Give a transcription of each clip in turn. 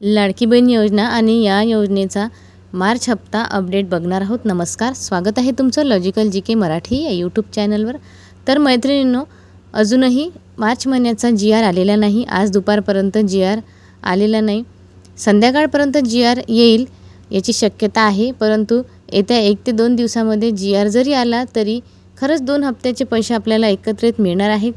लाडकी बहीण योजना आणि या योजनेचा मार्च हप्ता अपडेट बघणार आहोत। नमस्कार, स्वागत आहे तुमचं लॉजिकल जीके मराठी या यूट्यूब चॅनलवर। तर मैत्रिणींनो, अजूनही मार्च महिन्याचा GR आलेला नाही। आज दुपारपर्यंत GR आलेला नाही, संध्याकाळपर्यंत GR येईल याची शक्यता आहे। परंतु येत्या 1 ते 2 दिवसामध्ये GR जरी आला तरी खरंच 2 हप्त्याचे पैसे आपल्याला एकत्रित मिळणार आहेत।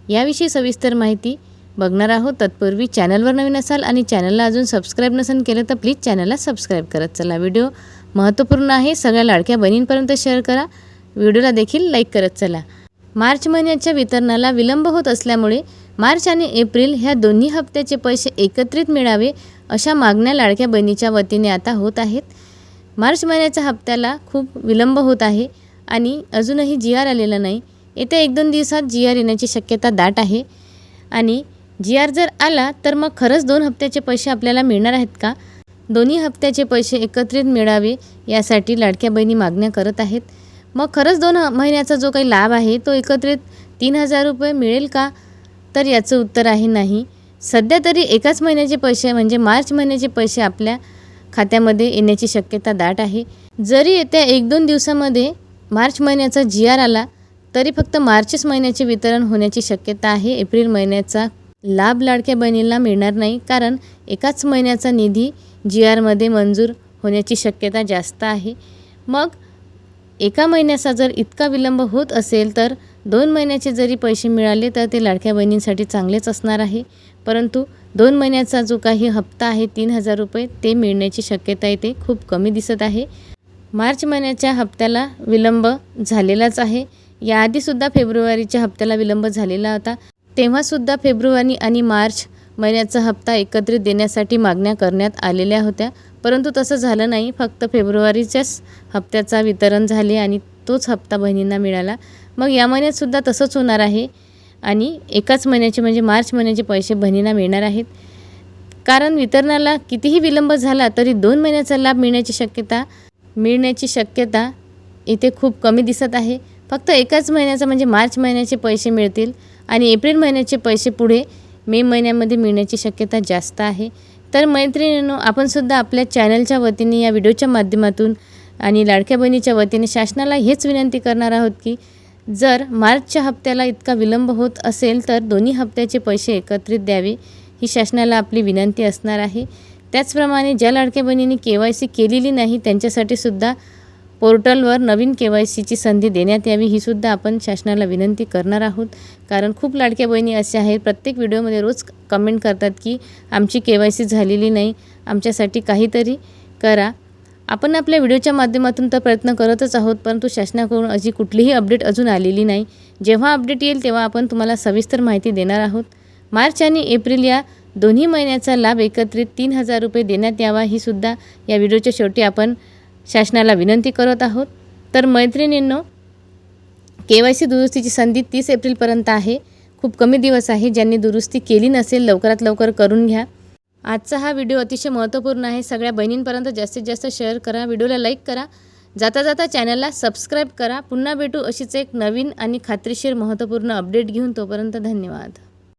याविषयी सविस्तर माहिती बघणार आहोत। तत्पूर्वी चॅनलवर नवीन असाल आणि चॅनलला अजून सबस्क्राइब नसेल केलं तर प्लीज चॅनलला सबस्क्राइब करत चला। व्हिडिओ महत्त्वपूर्ण आहे, सगळ्या लाडक्या बहिणींपर्यंत शेअर करा, व्हिडिओला देखील लाईक करत चला। मार्च महिन्याच्या वितरणाला विलंब होत असल्यामुळे मार्च आणि एप्रिल ह्या दोन्ही हप्त्याचे पैसे एकत्रित मिळावे अशा मागण्या लाडक्या बहिणीच्या वतीने आता होत आहेत। मार्च महिन्याच्या हप्त्याला खूप विलंब होत आहे आणि अजूनही GR आलेला नाही। येत्या 1-2 दिवसात GR येण्याची शक्यता दाट आहे आणि GR जर आला तर मग खरंच 2 हप्त्याचे पैसे आपल्याला मिळणार आहेत का? दोन्ही हप्त्याचे पैसे एकत्रित मिळावे यासाठी लाडक्या बहिणी मागण्या करत आहेत। मग खरंच 2 महिन्याचा जो काही लाभ आहे तो एकत्रित 3000 रुपये मिळेल का? तर याचं उत्तर आहे नाही। सध्या तरी एकाच महिन्याचे पैसे म्हणजे मार्च महिन्याचे पैसे आपल्या खात्यामध्ये येण्याची शक्यता दाट आहे। जरी येत्या 1-2 दिवसामध्ये मार्च महिन्याचा GR आला तरी फक्त मार्चच महिन्याचे वितरण होण्याची शक्यता आहे। एप्रिल महिन्याचा लाभ लाडक्या बहिणींना मिळणार नाही, कारण एकाच महिन्याचा निधी GRमध्ये मंजूर होण्याची शक्यता जास्त आहे। मग एका महिन्याचा जर इतका विलंब होत असेल तर 2 महिन्याचे जरी पैसे मिळाले तर ते लाडक्या बहिणींसाठी चांगलेच असणार आहे। परंतु 2 महिन्याचा जो काही हप्ता आहे 3000 रुपये ते मिळण्याची शक्यता इथे खूप कमी दिसत आहे। मार्च महिन्याच्या हप्त्याला विलंब झालेलाच आहे। याआधीसुद्धा फेब्रुवारीच्या हप्त्याला विलंब झालेला होता, तेव्हासुद्धा फेब्रुवारी आणि मार्च महिन्याचा हप्ता एकत्रित देण्यासाठी मागण्या करण्यात आलेल्या होत्या, परंतु तसं झालं नाही। फक्त फेब्रुवारीच्याच हप्त्याचा वितरण झाले आणि तोच हप्ता बहिणींना मिळाला। मग या महिन्यातसुद्धा तसंच होणार आहे आणि एकाच महिन्याचे म्हणजे मार्च महिन्याचे पैसे बहिणींना मिळणार आहेत। कारण वितरणाला कितीही विलंब झाला तरी 2 महिन्याचा लाभ मिळण्याची शक्यता इथे खूप कमी दिसत आहे। फक्त एकाच महिन्याचा म्हणजे मार्च महिन्याचे पैसे मिळतील आणि एप्रिल महिन्याचे पैसे पुढे मे महिन्यामध्ये मिळण्याची शक्यता जास्त आहे। तर मैत्रिणींनो, आपण सुद्धा आपल्या चॅनलच्या वतीने या व्हिडिओच्या माध्यमातून आणि लाडक्या बहिणीच्या वतीने शासनाला हेच विनंती करणार आहोत की जर मार्चच्या हप्त्याला इतका विलंब होत असेल तर दोन्ही हप्त्याचे पैसे एकत्रित द्यावे, ही शासनाला आपली विनंती असणार आहे। त्याचप्रमाणे ज्या लाडक्या बहिणींनी KYC केलेली नाही त्यांच्यासाठी सुद्धा पोर्टलवर नवीन KYCची संधी देण्यात यावी, ही सुद्धा आपण शासनाला विनंती करणार आहोत। कारण खूप लाडक्या बहिणी असे आहेत, प्रत्येक व्हिडिओमध्ये रोज कमेंट करतात की आमची KYC झालेली नाही, आमच्यासाठी काहीतरी करा। आपण आपल्या व्हिडिओच्या माध्यमातून तर प्रयत्न करतच आहोत, परंतु शासनाकडून अशी कुठलीही अपडेट अजून आलेली नाही। जेव्हा अपडेट येईल तेव्हा आपण तुम्हाला सविस्तर माहिती देणार आहोत। मार्च आणि एप्रिल या दोन्ही महिन्याचा लाभ एकत्रित 3000 रुपये देण्यात यावा, ही सुद्धा या व्हिडिओच्या शेवटी आपण शासनाला विनंती करत आहोत। तर मैत्रिणींनो, KYC दुरुस्तीची संधी 30 एप्रिलपर्यंत आहे, खूप कमी दिवस आहे। ज्यांनी दुरुस्ती केली नसेल लवकरात लवकर करून घ्या। आजचा हा व्हिडिओ अतिशय महत्त्वपूर्ण आहे, सगळ्या बहिणींपर्यंत जास्तीत जास्त शेअर करा, व्हिडिओला लाईक करा, जाता जाता चॅनलला सबस्क्राईब करा। पुन्हा भेटू अशीच एक नवीन आणि खात्रीशीर महत्त्वपूर्ण अपडेट घेऊन, तोपर्यंत धन्यवाद।